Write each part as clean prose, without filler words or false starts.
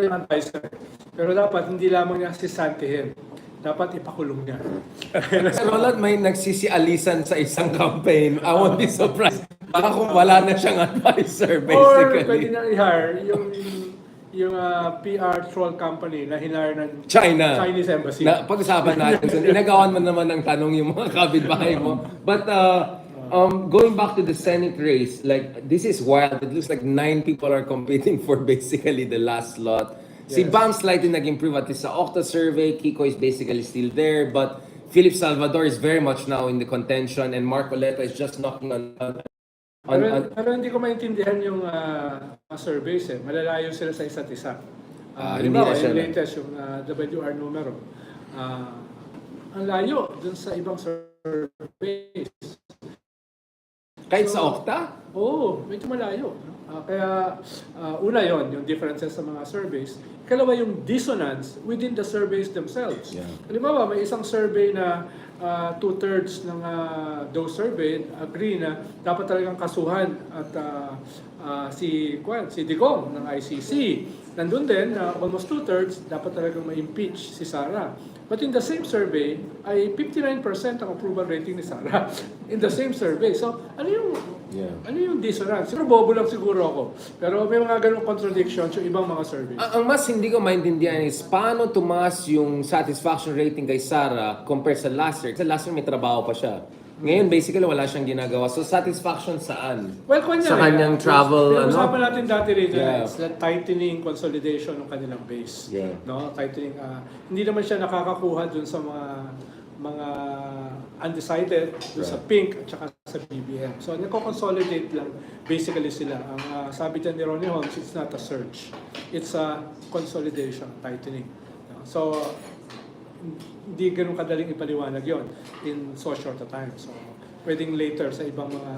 yung advisor. Pero dapat hindi lamang niya asistantihin. Dapat ipakulong niya. Sir Roland, may nagsisialisan sa isang campaign. I won't be surprised. Baka kung wala na siyang advisor, Or pwede basically. niya i-hire yung PR troll company na hinire ng Chinese embassy. Pag-usapan natin. So, inagawan mo naman ng tanong yung mga kapitbahay mo. But going back to the Senate race, like, this is wild. It looks like 9 people are competing for basically the last slot. Si Yes. Bam slightly nag-improve at least sa Octa survey. Kiko is basically still there. But Philip Salvador is very much now in the contention and Mark Oleta is just knocking on Pero hindi ko maintindihan yung mga surveys eh. Malalayo sila sa isa't isa. Hindi na siya yung latest, yung WR numero. Ang layo dun sa ibang surveys. kahit sa Octa? Oo, medyo malayo. No? Kaya una yon yung differences sa mga surveys. Ikalawa yung dissonance within the surveys themselves. Yeah. Halimbawa, may isang survey na 2/3 ng those surveyed agree na dapat talagang kasuhan at si Digong ng ICC. Nandun din, almost 2/3 dapat talagang ma-impeach si Sara. But in the same survey, ay 59% ang approval rating ni Sara. In the same survey. So, ano yung dissonance? Siguro bobo lang siguro ako. Pero may mga ganung contradictions yung ibang mga surveys. Ang mas hindi ko maintindihan is paano tumaas yung satisfaction rating kay Sara compared sa last year. Kasi last year may trabaho pa siya. Ngayon basically wala siyang ginagawa. So satisfaction saan? Well, kunya, Sa kanyang travel, usapan natin dati rito, Yeah. it's the tightening consolidation ng kanilang base. Yeah. No, tightening. Hindi naman siya nakakakuha dun sa mga undecided, dun sa pink at saka sa BBM. So, nagko-consolidate lang basically sila. Ang sabi din ni Ronnie Holmes, it's not a surge. It's a consolidation, tightening. So, hindi ganun kadaling ipaliwanag yon in so short a time. So, pwedeng later sa ibang mga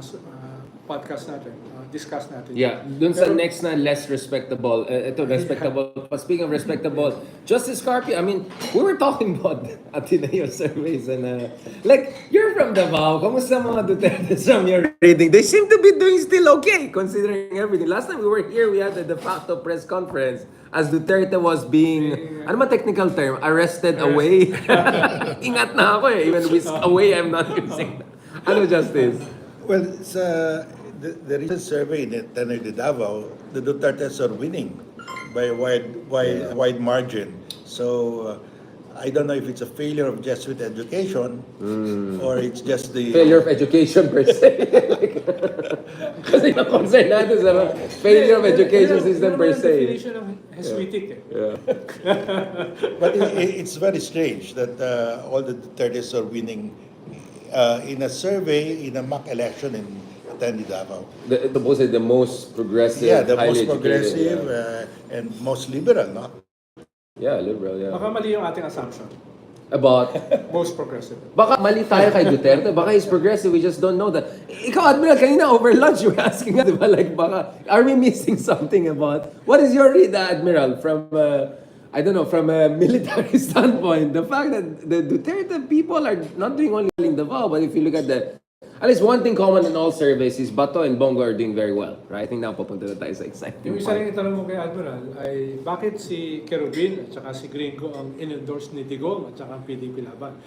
podcast natin, discuss natin. Yeah, dun sa next na less respectable, ito respectable. But speaking of respectable, Justice Carpio, I mean, we were talking about Ateneo surveys and like, you're from Davao, kamusta mga Duterte from your reading? They seem to be doing still okay considering everything. Last time we were here, we had a de facto press conference as Duterte was being, ano ba technical term? Arrested away. Ingat na ako eh, even with away, I'm not using that. Ano, Justice? Well, the recent survey in Tanay de Davao, the Dutertes are winning by a wide margin. So I don't know if it's a failure of Jesuit education or it's just the Failure of education per se. Kasi na-concern natin sa failure of education system per se. Definition of Jesuitic eh. But it's very strange that all the Dutertes are winning in a survey in a mock election in Tanay de Davao. The most progressive, Yeah, the highly most progressive educated, and most liberal, no? yeah, liberal, yeah. Baka mali yung ating assumption. About, Most progressive. baka mali tayo kay Duterte, baka he's progressive, we just don't know that. Ikaw, Admiral, kanina over lunch, you were asking us, diba, like, baka, are we missing something about, what is your read, Admiral, from, I don't know, from a military standpoint, the fact that the Duterte people are not doing only in Davao, but if you look at at least one thing common in all surveys is Bato and Bongo are doing very well, right? I think now papunta na tayo sa exciting Yung isa part. rin itanong mo kay Admiral ay bakit si Kerubin at saka si Gringo ang in-endorse ni Digong at saka ang PDP Laban?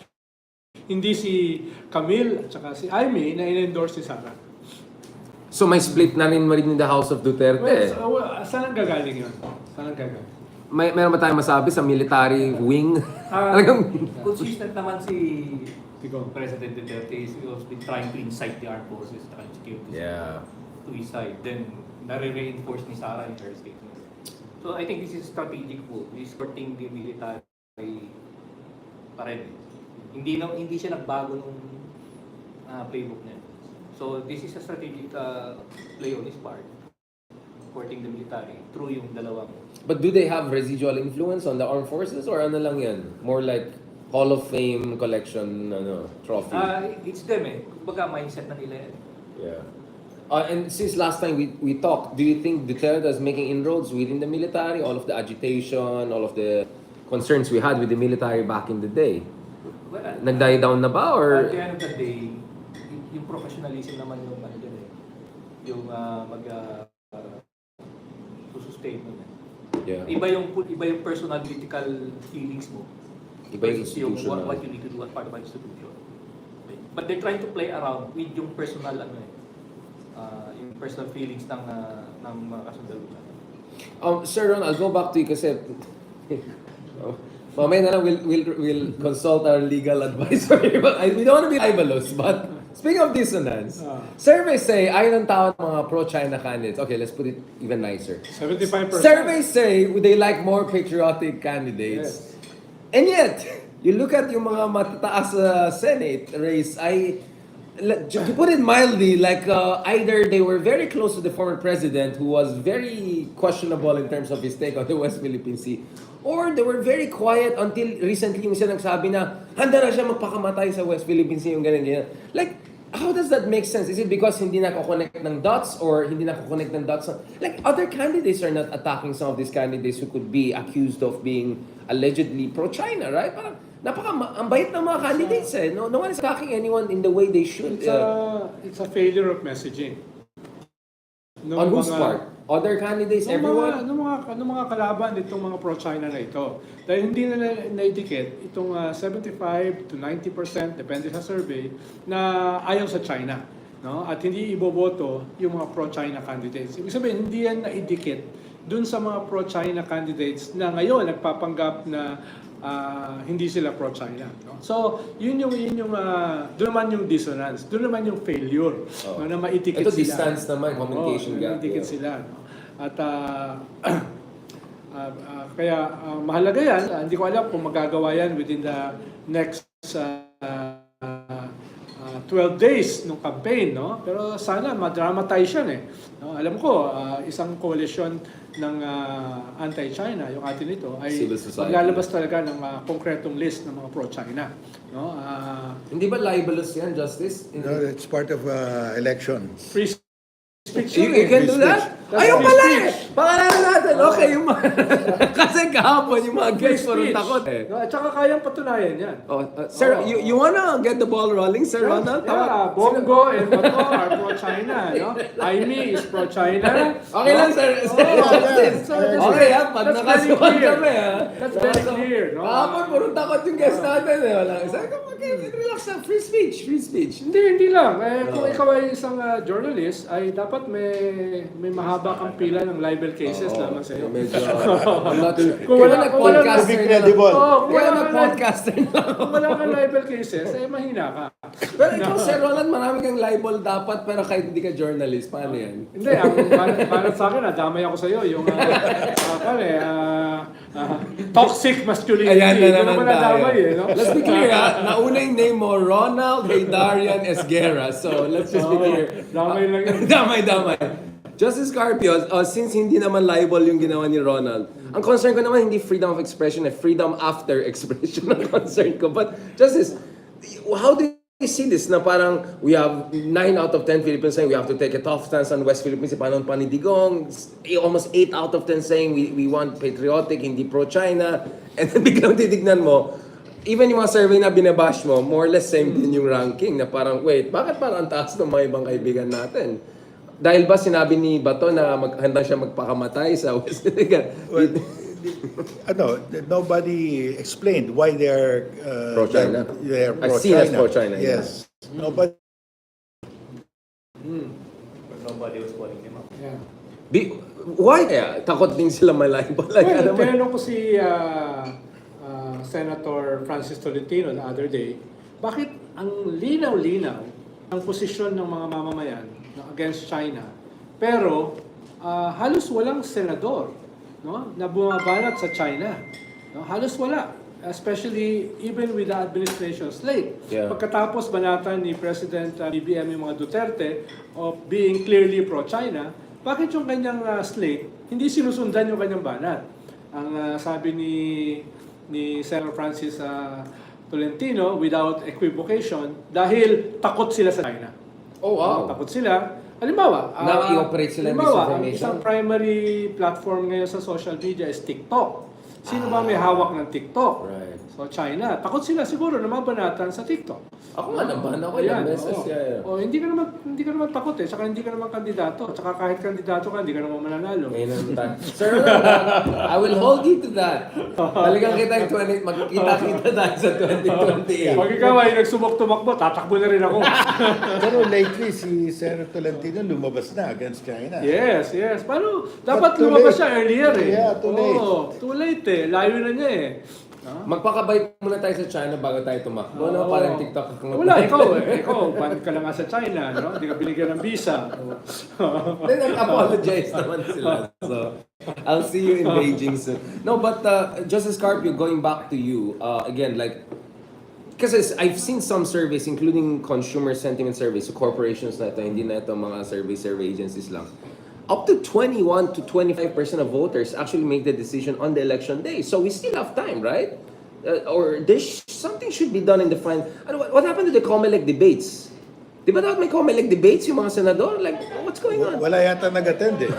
Hindi si Camille at saka si Imee na in-endorse si Sara. So may split na rin in the House of Duterte. Saan ang gagaling yun? Saan ang gagaling? Meron ba tayong masabi sa military wing? Talagang Consistent naman si Digong. President Duterte is also been trying to incite the armed forces and security yeah. to his side. Then, nare-reinforce ni Sara in her statement. So, I think this is strategic move. He's supporting the military pa rin. Hindi siya nagbago nung playbook niya. So, this is a strategic play on his part. Supporting the military through yung dalawang. But do they have residual influence on the armed forces or ano lang yan? More like Hall of Fame collection trophy? It's them eh. Kumbaga mindset na nila yan. Yeah. And since last time we talked, do you think Duterte is making inroads within the military? All of the agitation, all of the concerns we had with the military back in the day? Well, Nag-die down na ba or? at the end of the day, yung professionalism naman yung ano dyan eh. Yung sustain nun eh. Yeah. Iba yung personal political feelings mo. Iba yung versus yung institutional. what you need to do as part of an institution. But they're trying to play around with yung personal yung personal feelings ng mga kasundaluhan. Sir Ron, I'll go back to you kasi mamaya na lang we'll consult our legal advisor. We don't want to be libelous, but speaking of dissonance, surveys say, ayon ng tao ng mga pro-China candidates, okay, let's put it even nicer. 75%. Surveys say they like more patriotic candidates. Yes. And yet, you look at yung mga matataas Senate race, to put it mildly, like either they were very close to the former president who was very questionable in terms of his take on the West Philippine Sea, or they were very quiet until recently yung siya nagsabi na handa na siya magpakamatay sa West Philippine Sea, yung ganyan. Like, how does that make sense? Is it because hindi na-connect ng dots or hindi na-connect ng dots? Like, other candidates are not attacking some of these candidates who could be accused of being allegedly pro-China, right? Parang, ang bait ng mga candidates eh. No one is attacking anyone in the way they should. It's a failure of messaging. On whose part? Other candidates, everyone? Nung mga kalaban itong mga pro-China na ito. Dahil hindi na naidikit itong 75 to 90%, depende sa survey, na ayaw sa China. No? At hindi iboboto yung mga pro-China candidates. Ibig sabihin, hindi yan naidikit dun sa mga pro-China candidates na ngayon nagpapanggap na hindi sila pro-China. No? So, yun yung doon naman yung dissonance, doon naman yung failure no, na maitikit Ito sila. distance naman, communication gap. Maitikit sila. No? At kaya mahalaga yan. Hindi ko alam kung magagawa yan within the next 12 days ng campaign, no? Pero sana madramatize yan eh. No? Alam ko, isang coalition ng anti-China, yung atin ito, ay maglalabas talaga ng konkretong list ng mga pro-China. No? Hindi ba libelous yan, Justice? No, it's part of election. Free speech You, yun you can eh. do that? That's Ayun free pala eh! speech. Pangalanan natin, okay, yung mga... Kasi kahapon, yung mga Free guests puro speech. takot eh. No? At saka kayang patunayan yan. Sir, you wanna get the ball rolling, Sir Ronald? Yeah, Bongo and Bato are pro-China. No? Imee is pro-China. Okay lang, Sir. Okay, ha? Pag That's very nakasuhan clear. kami, ha? That's very clear. No? Kahapon, puro takot yung guest natin, eh. Wala. Sabi ko, okay, relax lang. Free speech, free speech. Hindi lang. Kung ikaw ay isang journalist, ay dapat may mahaba kang pila ng libel cases lamang sa iyo. Medyo, I'm not sure. Kung wala- kung wala- podcaster to be na lang. credible. Kung Kaya wala na kang podcaster na lang. kung wala kang libel cases, ay mahina ka. Pero ikaw, Sir Roland, marami kang libel dapat, pero kahit hindi ka journalist, paano yan? Hindi, para sa akin, damay ako sa iyo. Yung toxic masculinity. Ayan na Hindi naman naman tayo. nadamay eh. No? Let's be clear, ha? Nauna yung name mo, Ronald Haydarian Esguerra. So, let's just be clear. Damay lang yun. Damay. Justice Carpio, since hindi naman libel yung ginawa ni Ronald, ang concern ko naman hindi freedom of expression, freedom after expression ang concern ko. But Justice, how do you see this na parang we have 9 out of 10 Filipinos saying we have to take a tough stance on West Philippines, paano pa ni Digong, almost 8 out of 10 saying we want patriotic, hindi pro-China, and then biglang titignan mo, even yung mga survey na binabash mo, more or less same din yung ranking na parang, wait, bakit parang ang taas ng mga ibang kaibigan natin? Dahil ba sinabi ni Bato na handa siya magpakamatay sa West Philippines? Well, nobody explained why they are Pro-China. They are As seen as pro-China, pro-China. Yes. Nobody. But nobody was calling them out. Yeah. Why kaya? Takot din sila malibel. Like, Well, ano man? tinanong ko si Senator Francis Tolentino the other day, bakit ang linaw-linaw ang posisyon ng mga mamamayan against China, pero halos walang senador, no, na bumabanat sa China. No? Halos wala. Especially even with the administration slate. Yeah. Pagkatapos banatan ni President BBM yung mga Duterte of being clearly pro-China, bakit yung kanyang slate hindi sinusundan yung kanyang banat? Ang sabi ni Senator Francis Tolentino, without equivocation, dahil takot sila sa China. Oh, wow. Takot sila. Halimbawa, Na-i-operate sila ng halimbawa, ang misinformation. isang primary platform ngayon sa social media is TikTok. Sino ba may hawak ng TikTok? Right. So China, takot sila siguro na mabanatan sa TikTok. Ako nga, nabahan ako ilang beses. oo. Yeah. Oh, hindi ka naman takot eh. Saka hindi ka naman kandidato. Saka kahit kandidato ka, hindi ka naman mananalo. Ngayon naman tayo. Sir Ronald, I will hold you to that. Talagang kita yung 20, magkita-kita tayo sa 2028. Pag ikaw ay nagsubok-tumakbo, tatakbo na rin ako. Pero lately, si Senator Tolentino lumabas na against China. Yes. Paano? Dapat too lumabas late. siya earlier eh. Yeah, too late. Oo, too late eh. Layo na niya eh. Magpakabay muna tayo sa China bago tayo tumakbo. Oo. Parang TikTok. Wala, ikaw, banned ka lang nga sa China, no? Hindi ka binigyan ng visa. Then nag-apologize naman sila. So, I'll see you in Beijing soon. No, but Justice Carpio, going back to you, again, like, kasi I've seen some surveys, including consumer sentiment surveys, so corporations na ito, hindi na ito mga survey agencies lang. Up to 21 to 25% of voters actually make the decision on the election day. So we still have time, right? Or something should be done in the final. What happened to the COMELEC debates? Di ba dapat may COMELEC debates yung mga senador? Like, what's going on? Wala yata nag-attend eh.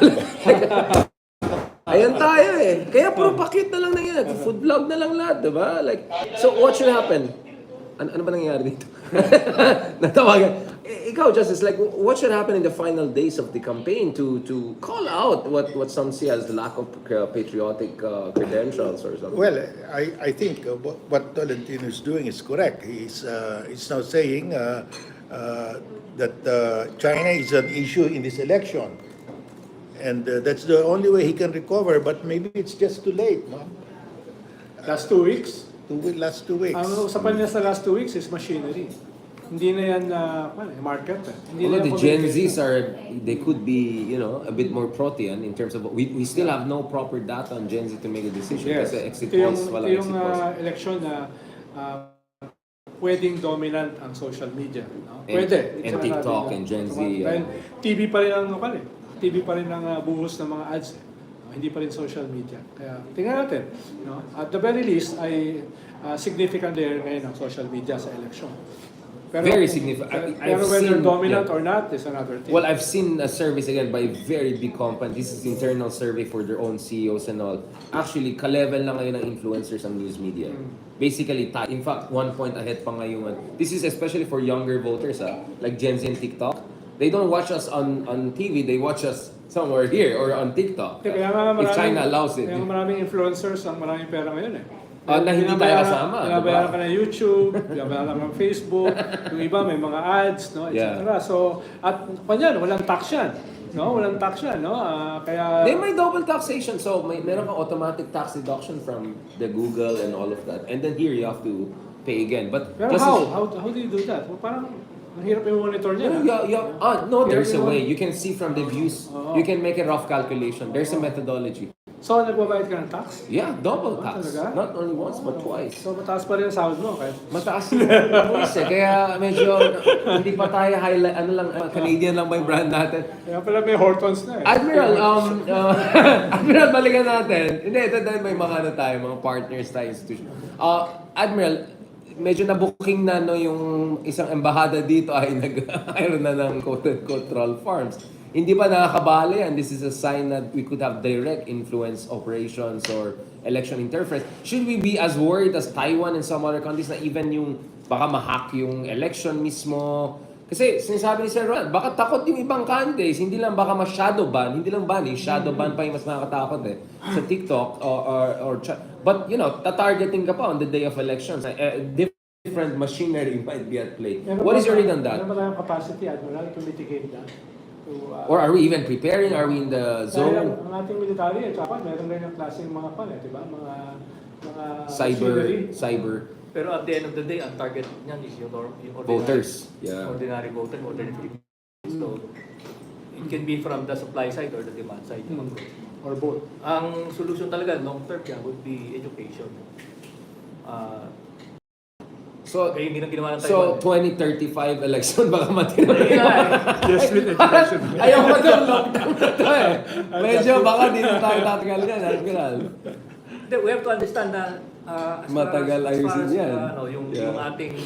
Ayan tayo eh. Kaya puro pakit na lang nangyari. Food vlog na lang lahat, di ba? Like, so what should happen? Ano ba nangyayari dito? Natawagan. Ikaw, Justice, like, what should happen in the final days of the campaign to call out what some see as the lack of patriotic credentials or something? Well, I think what Tolentino is doing is correct. He's now saying that China is an issue in this election. And that's the only way he can recover, but maybe it's just too late, no? Last 2 weeks? Last 2 weeks. Ang usapan niya sa last 2 weeks is machinery. Hindi na yan market. Hindi Although na the yan Gen Zs they could be, a bit more protean in terms of, we still have no proper data on Gen Z to make a decision. Yes. Kasi exit Ito polls, walang yung exit polls. election na pwedeng dominant ang social media. No? And- Pwede. and TikTok and Gen Z, Dahil TV pa rin ang TV pa rin ang buhos ng mga ads. Hindi pa rin social media. Kaya tingnan natin. No? At the very least ay significant there ngayon ang social media sa election. Very significant. Pero I've whether seen- dominant yeah. or not is another thing. Well, I've seen surveys again by very big companies. This is internal survey for their own CEOs and all. Actually, ka-level na ngayon ng influencers ang news media. Basically, in fact, 1 point ahead pa ngayon. This is especially for younger voters, like Gen Z and TikTok. They don't watch us on TV, they watch us somewhere here or on TikTok. Kaya nga If China allows it. Kaya nga maraming influencers ang maraming pera ngayon eh. Na hindi tayo kasama, Binabayaran diba? ka ng YouTube, binabayaran ka ng Facebook, yung iba may mga ads, no, etc. Yeah. So, at kanyan, walang tax yan. No, walang tax yan, no? Kaya They may double taxation, so meron kang automatic tax deduction from the Google and all of that. And then here you have to pay again. But Pero just how do you do that? Well, parang ang hirap yung monitor niya. no, there's a way. You can see from the views. Oo. You can make a rough calculation. There's a methodology. So, nagbabayad ka ng tax? Yeah, double tax. talaga? Not only once, but twice. So, mataas pa rin ang sahod mo. Kahit Mataas yung voice eh. Kaya medyo hindi pa tayo highlight, Canadian lang ba yung brand natin? kaya pala may Hortons na eh. Admiral, Admiral, balikan natin. Hindi, ito dahil may mga tayo, mga partners tayo institution. Admiral, medyo na-booking na yung isang embahada dito ay nag-iron na ng quote-unquote troll farms. Hindi pa nakakabala yan. This is a sign that we could have direct influence operations or election interference. Should we be as worried as Taiwan and some other countries na even yung baka ma-hack yung election mismo? Kasi sinasabi ni Sir Ron, baka takot yung ibang candidates, hindi lang baka ma-shadow ban, hindi lang ban, shadow ban pa yung mas nakakatakot sa TikTok but tatargeting ka pa on the day of elections. Different machinery might be at play. What is your read on that? Meron ba tayong capacity, Admiral, to mitigate that? Or are we even preparing? Are we in the Dahil zone? ang ating military at saka meron rin yung klaseng mga di ba? Mga machinery. Cyber Pero at the end of the day, ang target niyan is yung ordinary, voters. Yeah. ordinary voter, ordinary Filipino. So, it can be from the supply side or the demand side. Or both. Ang solution talaga, long term yan, would be education. So, Kaya hindi na ginawa ng so Taiwan. 2035 election baka matira. Yes, with education. Ayaw ko doon, lockdown na to eh. Medyo baka dito tayo tatagal yan, Admiral. We have to understand na as Matagal far as, ayusin yan. yung Yeah. ating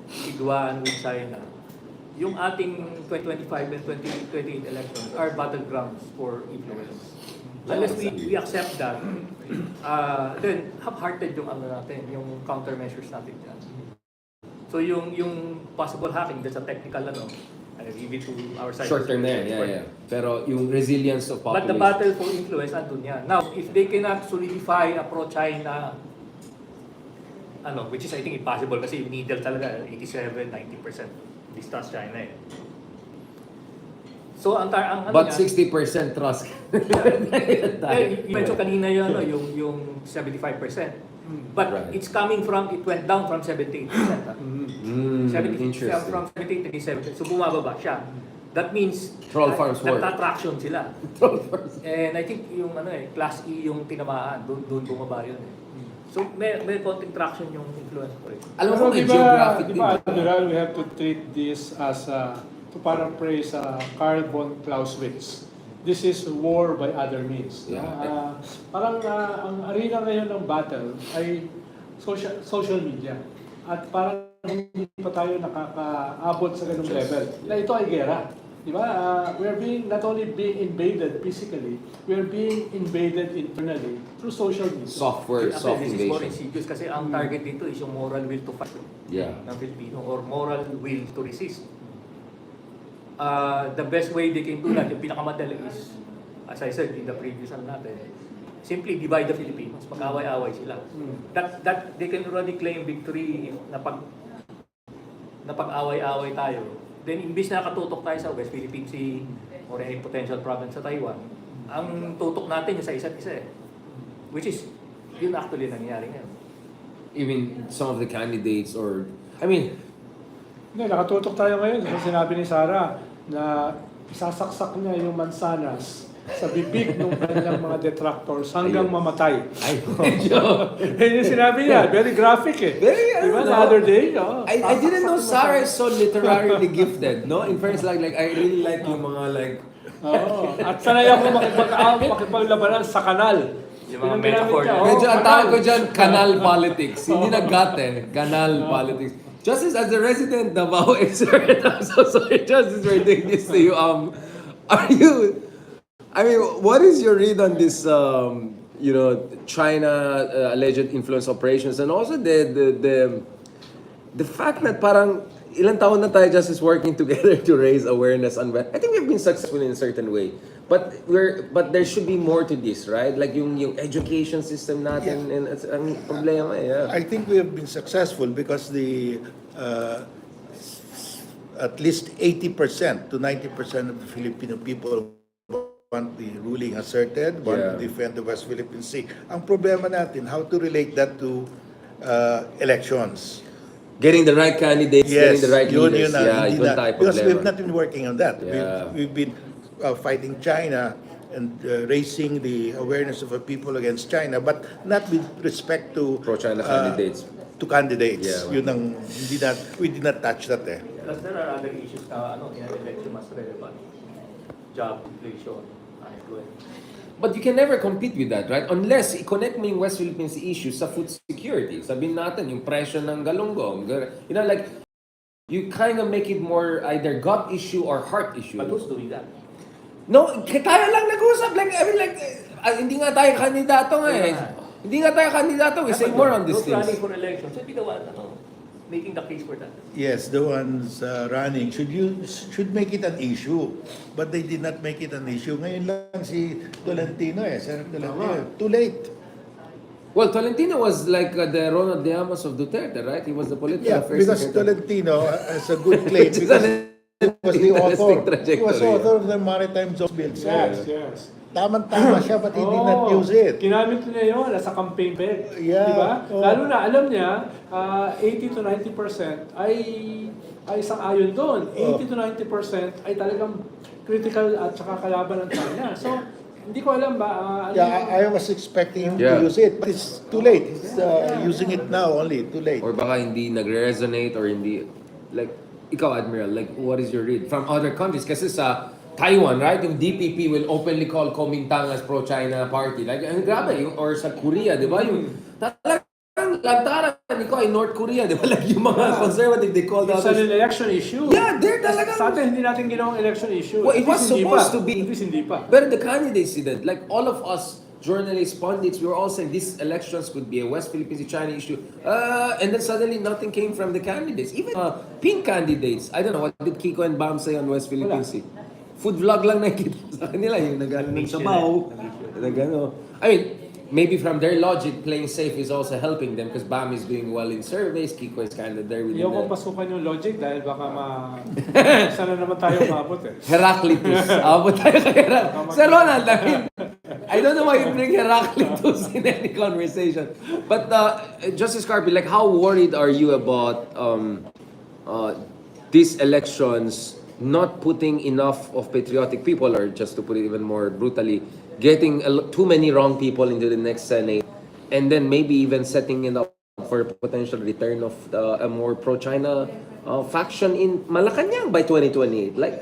higwaan with China, yung ating 2025 and 2028 elections are battlegrounds for influence. Unless we accept that, then half-hearted yung ano natin, yung countermeasures natin dyan. So yung possible hacking, that's a technical I leave it to our side. Short term na yan, yeah. Pero yung resilience of But population. the battle for influence, andun yan. Now, if they cannot solidify a pro-China, which is I think impossible kasi yung needle talaga, 87-90% distrust China eh. So, ang But yan, 60% trust. you mentioned kanina yun, yung 75%. But Right. it went down from 78%. 70, Interesting. from 78 to 70. So, bumababa siya. That means, Troll farms work. nagtatraction sila. Troll farms. And I think yung class E yung tinamaan, doon bumaba yun eh. So, may konting traction yung influence ko eh. Alam mo, may Pero geographic di din. ba, Admiral, we have to treat this as, to paraphrase Karl von Clausewitz, this is war by other means. Yeah. Parang ang arena ngayon ng battle ay social media. At parang hindi pa tayo nakakaabot sa ganung level. Na ito ay gera. Di ba? We're not only being invaded physically, we're being invaded internally through social media. Soft Actually, this is more invasion. insidious kasi ang target dito is yung moral will to fight Yeah. ng Pilipino or moral will to resist. The best way they can do that, yung pinakamadali is, as I said in the previous natin, simply divide the Filipinos, mag-away-away sila. That they can already claim victory if napag-away-away tayo. Then imbis na katutok tayo sa West Philippine Sea or any potential province sa Taiwan, ang tutok natin yung sa isa't isa eh. Which is, yun actually nangyayari ngayon. Even some of the candidates Hindi, nakatutok tayo ngayon. Kasi sinabi ni Sarah na sasaksak niya yung mansanas sa bibig ng kanilang mga detractors hanggang mamatay. Ay, medyo. Yun yung sinabi niya. Very graphic eh. Very, Diba? ano, The other day, no? I didn't know Sasaksak Sarah is so literarily gifted, no? In fairness, like I really like yung mga Oo. At sanay ako makipaglabanan sa kanal. Yung mga Yun ang metaphor ginamit niya. niya. medyo ang tawag ko kanal. dyan, canal politics. Hindi na canal politics. Justice, as a resident Davao expert, I'm so sorry, Justice, we're doing this to you. What is your read on this, China alleged influence operations and also the fact that parang ilang taon na tayo just is working together to raise awareness on I think we've been successful in a certain way. But there should be more to this, right? Like yung education system natin and ang problema I think we have been successful because at least 80% to 90% of the Filipino people want the ruling asserted, want to defend the West Philippine Sea. Ang problema natin, how to relate that to elections. Getting the right candidates, getting the right leaders. Hindi Yun tayo because we've problema. not been working on that. Yeah. We've been fighting China and raising the awareness of the people against China, but not with respect to Pro-China candidates. To candidates. Yeah. Yun ang we did not touch that eh. Plus there are other issues na in an election mas relevant. Job, inflation, unemployment. But you can never compete with that, right? Unless i-connect mo yung West Philippine Sea issue sa food security. Sabihin natin, yung presyo ng galunggong. You kind of make it more either gut issue or heart issue. But who's doing that? No, tayo lang nag-usap. Hindi nga tayo kandidato nga eh. Hindi nga tayo kandidato. We say more on these Those things. running for election should be the one making the case for that. Yes, the ones running should make it an issue, but they did not make it an issue. Ngayon lang si Tolentino Senator Tolentino. Too late. Well, Tolentino was like the Ronald Llamas of Duterte, right? He was the political Yeah, affairs because secretary. Tolentino has a good claim Which is because an he was the interesting author. He was trajectory. author of the Maritime Zone Bill. Yes. Tamang-tama siya, but he did not use it. Ginamit niya yun sa campaign bed. Yeah. Diba? Oh. Lalo na, alam niya, 80 to 90% ay sang-ayon doon. 80 to 90% ay talagang critical at saka kalaban ng China. So, hindi ko alam ba... I was expecting him to use it, but it's too late. He's using it now only, too late. Or baka hindi nagre-resonate or hindi... Like, ikaw, Admiral, like, what is your read? From other countries, kasi sa Taiwan, right? Yung DPP will openly call Kuomintang as pro-China party. Like, ang grabe. Or sa Korea, di ba? Yung talagang lantaran ko ay North Korea, di ba? Like yung mga conservative, they called out It's an election issue. Yeah, they're talaga. Sa atin, hindi natin ginawang election issue. Well, it At was least hindi supposed pa. to be. At least hindi pa. But the candidates didn't. Like all of us journalists, pundits, we were all saying these elections could be a West Philippine Sea China issue. And then suddenly nothing came from the candidates. Even pink candidates. I don't know, what did Kiko and Bam say on West Philippine Sea? Food vlog lang nakikita sa kanila. Yung nag-ano ng sabaw. Nag-ano. I mean, maybe from their logic, playing safe is also helping them because Bam is doing well in surveys. Kiko is kind of there with Hindi ko pasukan yung logic dahil baka sana naman tayo maabot eh. Heraclitus. Abot tayo kay Heraclitus. Sir Ronald, I don't know why you bring Heraclitus in any conversation. But Justice Carpy, like how worried are you about these elections not putting enough of patriotic people, or just to put it even more brutally, getting too many wrong people into the next Senate, and then maybe even setting it up for a potential return of a more pro-China faction in Malacanang by 2028? Like,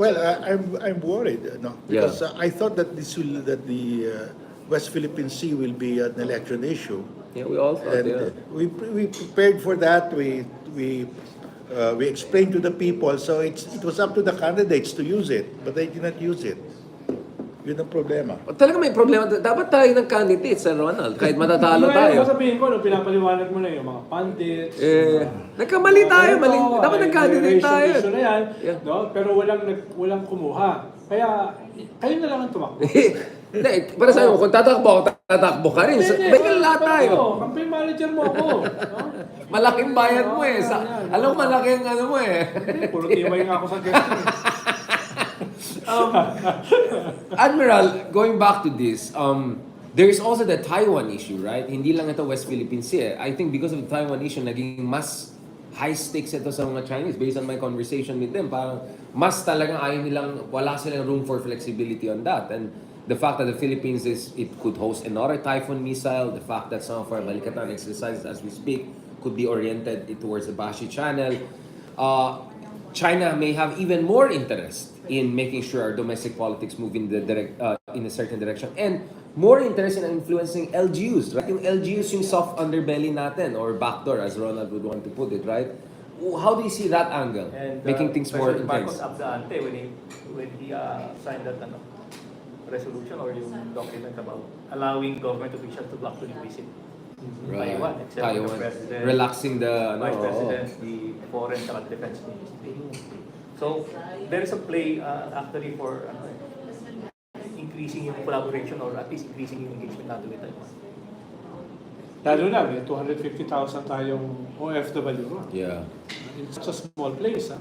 Well, I'm worried, no, because I thought that the West Philippine Sea will be an election issue, yeah, we all thought, and we prepared for that. We explained to the people, so it was up to the candidates to use it, but they did not use it. Yun ang problema. Talaga may problema. Dapat tayo ng candidates, Sir Ronald. Kahit matatalo Yung tayo. sabihin ko, no, pinapaliwanag mo na yung mga pundits. Nagkamali tayo. Dapat nag-candidate tayo. Issue na yan, Yeah. no? Pero walang kumuha. Kaya, kayo na lang ang tumakbo. Hindi, para sa'yo, kung tatakbo ka rin. May lahat tayo. Campaign manager mo ako. No? Malaking bayad mo eh. Alam mo, malaking ano mo eh. Hindi, puro tibay nga ako sa guest. Admiral, going back to this, there is also the Taiwan issue, right? Hindi lang ito West Philippine Sea. I think because of the Taiwan issue, naging mas high stakes ito sa mga Chinese based on my conversation with them. Parang mas talagang ayaw nilang, wala silang room for flexibility on that. And the fact that the Philippines it could host another Typhoon missile, the fact that some of our Balikatan exercises as we speak could be oriented towards the Bashi Channel. China may have even more interest in making sure our domestic politics move in in a certain direction, and more interest in influencing LGUs, right? Yung LGUs yung soft underbelly natin, or backdoor, as Ronald would want to put it, right? How do you see that angle, And, making things more President Marcos intense? Abdaante, when he signed that resolution or yung document about allowing government officials to actually visit Right. Taiwan, except for the president, relaxing the vice president, the foreign and defense ministry. So there is a play actually for increasing yung collaboration or at least increasing yung engagement natin with Taiwan. Lalo na, may 250,000 tayong OFW. Yeah. It's such a small place.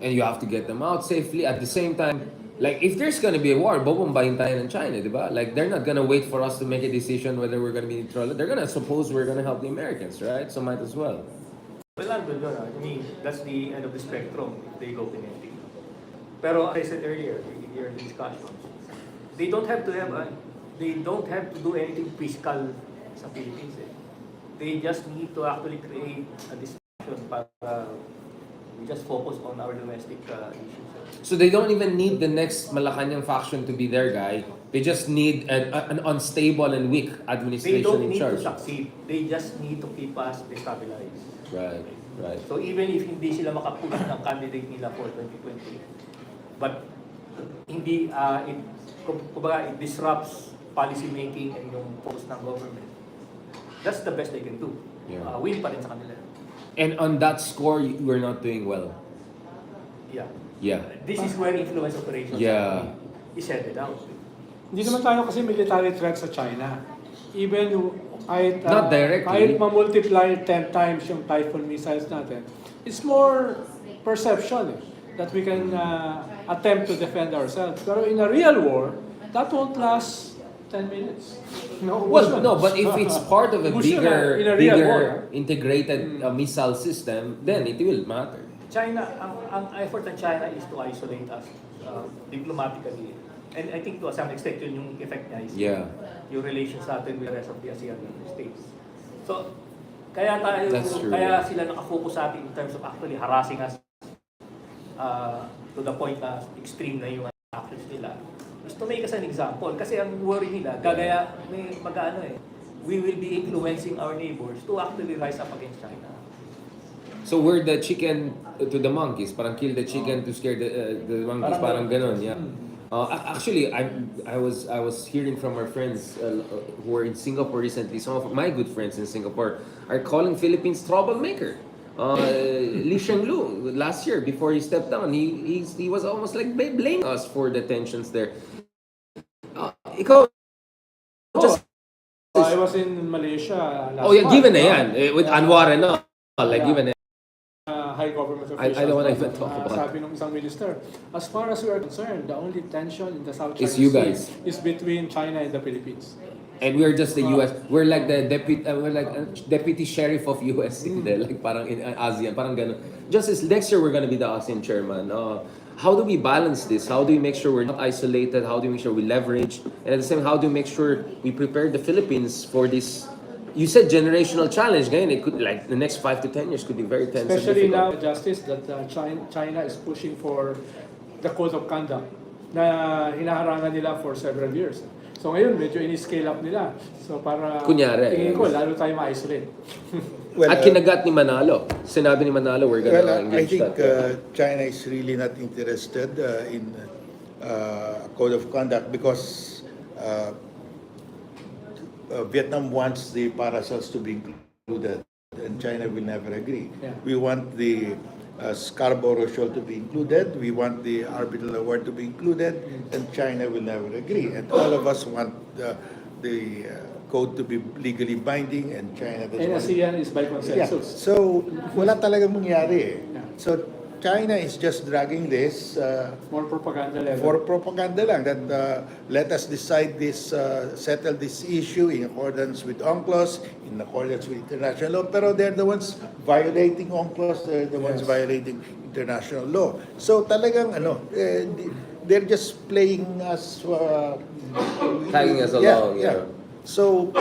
And you have to get them out safely. At the same time, like, if there's gonna be a war, bobombahin tayo ng China, di ba? Like, they're not gonna wait for us to make a decision whether we're gonna be neutral. They're gonna suppose we're gonna help the Americans, right? So might as well. Well, I mean, that's the end of the spectrum if they go to anything. Pero as I said earlier, in your discussions, they don't have to do anything fiscal sa Philippines. They just need to actually create a discussion para we just focus on our domestic issues. So they don't even need the next Malacanang faction to be their guy. They just need an unstable and weak They administration don't in need charge. to succeed. They just need to keep us destabilized. Right, right. So even if hindi sila makapush ng candidate nila for 2020, but hindi, it disrupts policy making and yung focus ng government. That's the best they can do. Yeah. Win pa rin sa kanila. And on that score, we're not doing well. Yeah. Yeah. This is where influence operations Yeah. is headed out. Hindi naman tayo kasi military threat sa China. Even kahit, Not directly. kahit ma-multiply 10 times yung Typhoon missiles natin, it's more perception that we can attempt to defend ourselves. Pero in a real war, that won't last 10 minutes. No, Well, no, but if it's part of a Gusto na, in a real war. integrated missile system, then it will matter. China, ang effort ng China is to isolate us diplomatically. And I think to some extent yun yung effect niya is yung relations natin with the rest of the ASEAN states. So, kaya That's true. kaya sila nakafocus sa atin in terms of actually harassing us to the point na extreme na yung actions nila. Is to make us an example. Kasi ang worry nila, may mag-ano we will be influencing our neighbors to actually rise up against China. So we're the chicken to the monkeys. Parang kill the chicken to scare the monkeys. Parang ganon, yeah. Actually, I was hearing from our friends who were in Singapore recently. Some of my good friends in Singapore are calling Philippines troublemaker. Lee Sheng Lu last year before he stepped down, he was almost like blaming us for the tensions there. Ikaw just I was in Malaysia last oh yeah, month, given na yan with Yeah. Anwar and all, like Yeah. given na. High government I officials. don't wanna even talk about it. Sabi ng isang minister, as far as we are concerned, the only tension in the South China It's you Sea guys. is between China and the Philippines. And we're just the US. We're like the deputy sheriff of US in there, like parang in ASEAN, parang ganun. Just as next year we're gonna be the ASEAN chairman. How do we balance this? How do we make sure we're not isolated? How do we make sure we leverage? And at the same time, how do we make sure we prepare the Philippines for this? You said generational challenge. Ngayon, it could like the next 5 to 10 years could be very tense. and Especially difficult. now, Justice, that China is pushing for the code of conduct na hinaharangan nila for several years. So ngayon, medyo ini-scale up nila. So para Kunyari. tingin ko, lalo tayo ma-isolate. At kinagat ni Manalo. Sinabi ni Manalo, we're gonna Well, I engage think that. China is really not interested in a code of conduct because Vietnam wants the paracels to be included, and China will never agree. Yeah. We want the Scarborough Shoal to be included. We want the Arbitral Award to be included, and China will never agree. And all of us want the code to be legally binding, and China doesn't And want it. ASEAN is by Yeah. consensus. So, wala talagang mangyari eh. Yeah. So, China is just dragging this More propaganda level. for propaganda lang that let us decide this, settle this issue in accordance with UNCLOS, in accordance with international law. Pero they're the ones violating UNCLOS, they're the ones Yes. violating international law. So talagang they're just playing us, Tagging us along, yeah. So,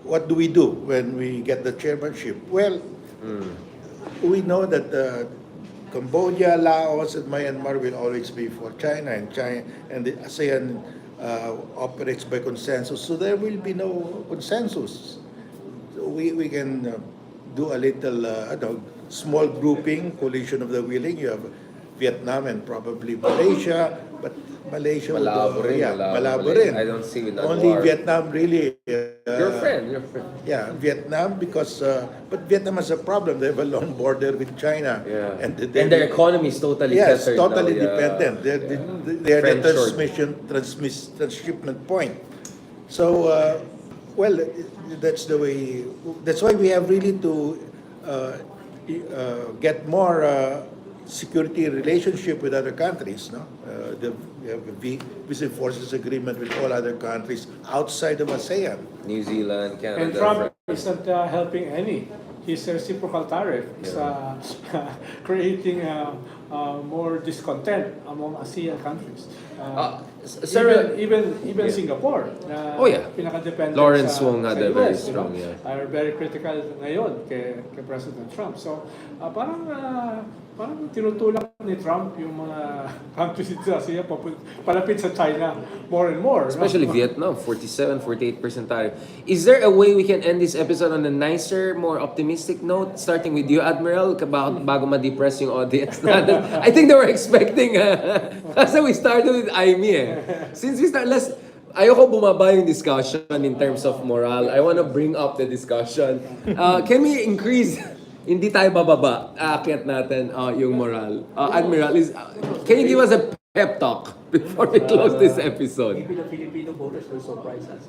what do we do when we get the chairmanship? Well, we know that Cambodia, Laos, and Myanmar will always be for China, and the ASEAN operates by consensus. So there will be no consensus. So we can do a little small grouping, coalition of the willing. You have Vietnam and probably Malaysia, but Malaysia Malabo rin, malabo malabo. rin. I don't see with Only Anwar. Vietnam really. Your friend. Yeah, Vietnam because but Vietnam has a problem. They have a long border with China, Yeah. and And their economy is totally yes, tethered totally now, yeah. dependent. They're French the short. transshipment point. So, well, that's the way. That's why we have really to get more security relationship with other countries. No, we have a Peace and Forces Agreement with all other countries outside of ASEAN. New Zealand, Canada. And Trump isn't helping any. His reciprocal tariff is creating more discontent among ASEAN countries. Sir, even yeah. Singapore, Oh, yeah. pinaka-dependent Lawrence sa, Wong had sa a very US, strong, you know, yeah. are very critical ngayon kay President Trump. So, parang tinutulak ni Trump yung mga countries sa ASEAN palapit sa China more and more. Especially no? Vietnam, 47-48% tariff. Is there a way we can end this episode on a nicer, more optimistic note? Starting with you, Admiral, bago ma-depress yung audience natin. I think they were expecting, kasi we started with Imee eh. Since we start, ayoko bumaba yung discussion in terms of moral. I want to bring up the discussion. Can we increase, hindi tayo bababa, aakyat natin yung moral. Admiral, can you give us a pep talk before we close this episode? Maybe the Filipino voters will surprise us.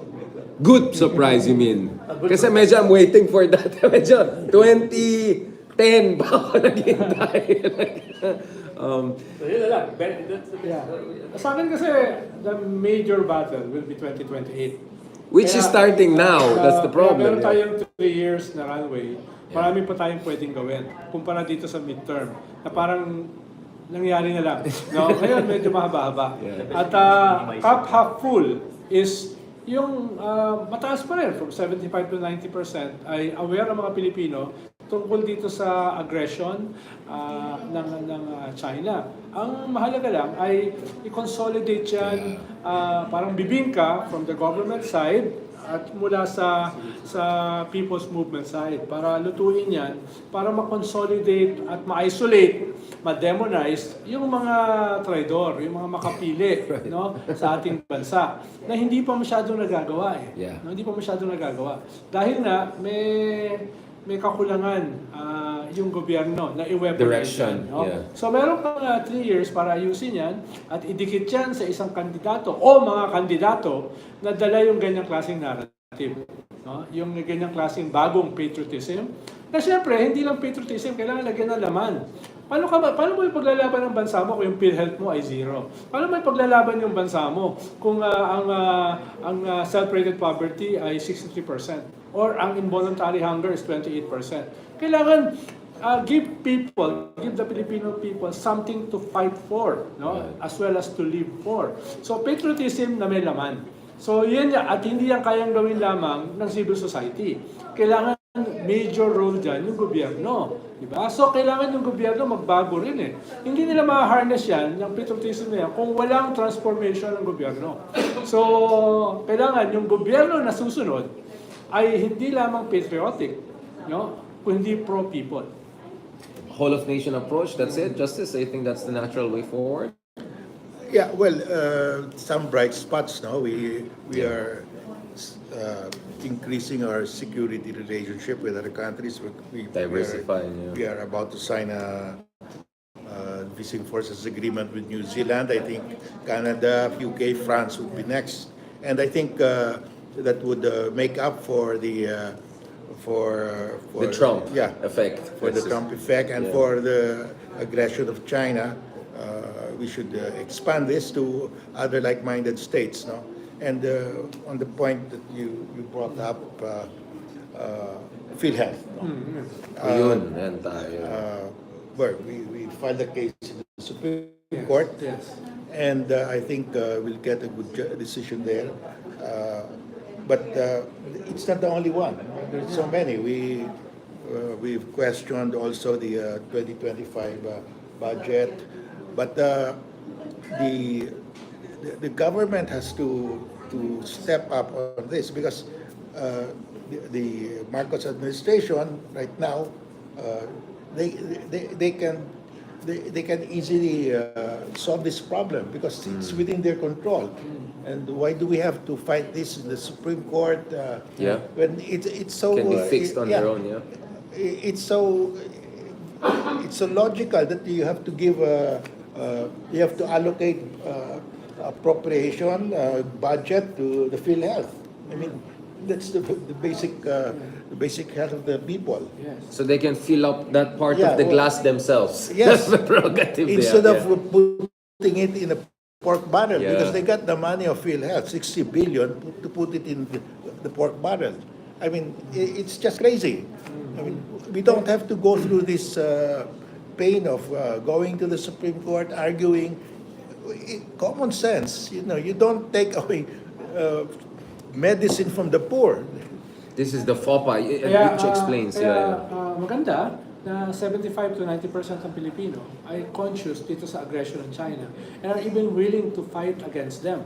Good surprise, you mean? Kasi medyo I'm waiting for that. Medyo 2010 pa ako naghintay. So yun na lang. Yeah. Sa akin kasi, the major battle will be 2028. Which is starting now. That's the problem. Meron tayong 3 years na runway. Marami pa tayong pwedeng gawin. Kumpara dito sa midterm, na parang nangyari na lang. No? Ngayon, medyo mahaba-haba. At cup half full is yung mataas pa rin, from 75 to 90% ay aware ng mga Pilipino tungkol dito sa aggression ng China. Ang mahalaga lang ay i-consolidate yan, parang bibingka from the government side, at mula sa People's Movement side para lutuin yan, para ma-consolidate at ma-isolate, ma-demonize yung mga traidor, yung mga makapili no, sa ating bansa na hindi pa masyadong nagagawa eh. Yeah. No, hindi pa masyadong nagagawa. Dahil nga may kakulangan yung gobyerno na i-weaponize Direction, yan, no? yeah. So meron pang 3 years para ayusin yan at idikit yan sa isang kandidato o mga kandidato na dala yung ganyang klaseng narrative. No? Yung ganyang klaseng bagong patriotism. Na siyempre, hindi lang patriotism, kailangan lagyan ng laman. Paano mo ipaglalaban ng bansa mo kung yung PhilHealth mo ay zero? Paano mo ipaglalaban yung bansa mo kung ang self-rated poverty ay 63% or ang involuntary hunger is 28%? Kailangan give the Filipino people something to fight for, no? As well as to live for. So patriotism na may laman. So yan, at hindi yan kayang gawin lamang ng civil society. Kailangan major role dyan yung gobyerno. Diba? So kailangan yung gobyerno magbago rin eh. Hindi nila ma-harness yan, yung patriotism na yan, kung walang transformation ng gobyerno. So kailangan yung gobyerno na susunod ay hindi lamang patriotic, no? Kundi pro-people. Whole of nation approach, that's it, Justice? I think that's the natural way forward. Yeah, well, some bright spots now. We are increasing our security relationship with other countries. Diversifying, yeah. We are about to sign a Visiting Forces agreement with New Zealand. I think Canada, UK, France would be next. And I think that would make up for the Trump effect. For the Trump effect and for the aggression of China. We should expand this to other like-minded states, no? And on the point that you brought up, PhilHealth, no? Yun, yan tayo. Where we filed a case in the Supreme Court, Yes. and I think we'll get a good decision there. But it's not the only one. There's so many. We've questioned also the 2025 budget, but the government has to step up on this because the Marcos administration right now they can easily solve this problem because it's within their control. And why do we have to fight this in the Supreme Court? When it's so Can be fixed on their own, yeah. It's so logical that you have to give you have to allocate appropriation budget to the PhilHealth. I mean, that's the basic health of the people. Yes. So they can fill up that part Yeah, of the well, glass themselves. yes. That's the prerogative they Instead have, of putting it in a pork barrel, Yeah. because they got the money of PhilHealth, 60 billion, to put it in the pork barrel. I mean, it's just crazy. I mean, we don't have to go through this pain of going to the Supreme Court, arguing. Common sense, you don't take away medicine from the poor. This is the FOPA, which explains. Maganda na 75 to 90% ng Pilipino ay conscious dito sa aggression ng China and are even willing to fight against them.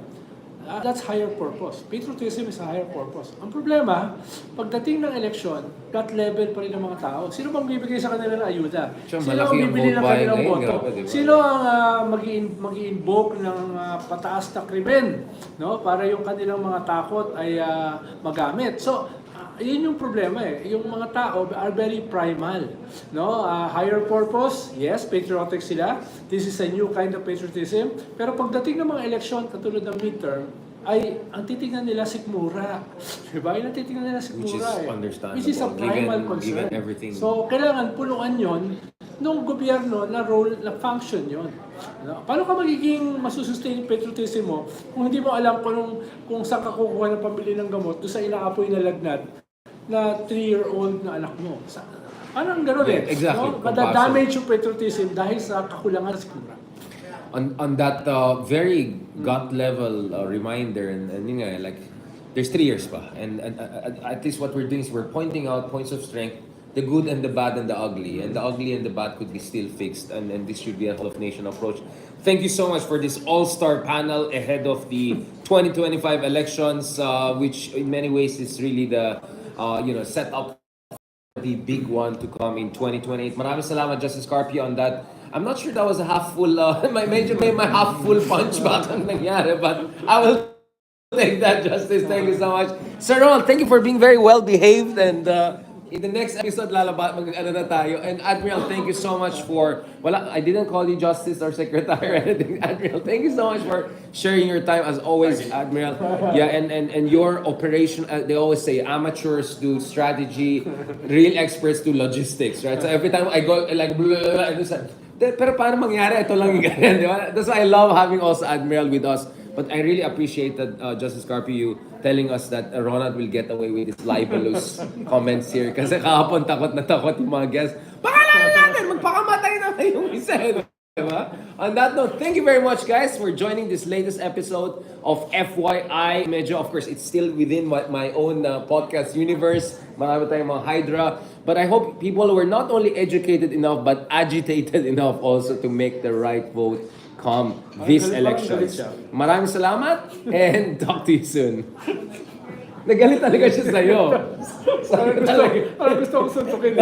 That's higher purpose. Patriotism is a higher purpose. Ang problema, pagdating ng eleksyon, gut level pa rin ng mga tao. Sino bang bibigay sa kanila ng ayuda? Siyang Sino ang malaki ang bibili vote ng buying kanilang ngayon, boto? grabe, diba? Sino ang mag-i-invoke ng pataas na krimen, no? Para yung kanilang mga takot ay magamit. So, yun yung problema eh. Yung mga tao are very primal, no? Higher purpose, yes, patriotic sila. This is a new kind of patriotism. Pero pagdating ng mga eleksyon katulad ng midterm, ay ang titingnan nila sikmura. Diba? Yung titingnan nila sikmura Which is understandable, Which is a primal concern. given everything. So, kailangan puluan yon nung gobyerno na role, na function yon. No? Paano ka magiging masusustain yung patriotism mo kung hindi mo alam kung saan ka kukuha ng pambili ng gamot doon sa inaapoy na lagnat na 3-year-old na anak mo. Parang gano'n eh. Exactly. No? Madadamage yung patriotism dahil sa kakulangan sa sikmura. On that very gut level reminder, and yun nga, like, there's 3 years pa. And at least what we're doing is we're pointing out points of strength the good and the bad and the ugly. And the ugly and the bad could be still fixed. And this should be a whole of nation approach. Thank you so much for this all-star panel ahead of the 2025 elections, which in many ways is really the set up the big one to come in 2028. Maraming salamat, Justice Carpio, on that. I'm not sure that was a half full, may half full punch back ang nangyari, but I will take that, Justice. Thank you so much. Sir Ronald, thank you for being very well behaved, and in the next episode, mag-ano na tayo. And Admiral, thank you so much for, I didn't call you Justice or Secretary or anything. Admiral, thank you so much for sharing your time as always, Admiral. Yeah, and your operation, they always say amateurs do strategy, real experts do logistics, right? So every time I go, like, blah, blah, blah, and it's like, pero paano mangyari? Ito lang yung ganyan, di ba? That's why I love having also Admiral with us. But I really appreciated Justice Carpio, you telling us that Ronald will get away with his libelous comments here. Kasi kahapon takot na takot yung mga guests. Pakalanan natin! Magpakamatay na yung isa. Diba? On that note, thank you very much, guys, for joining this latest episode of FYI. Medyo, of course, it's still within my own podcast universe. Marami tayong mga Hydra. But I hope people were not only educated enough, but agitated enough also to make the right vote come this elections. Maraming salamat and talk to you soon. Nagalit talaga siya sa'yo. Parang gusto kong suntukin.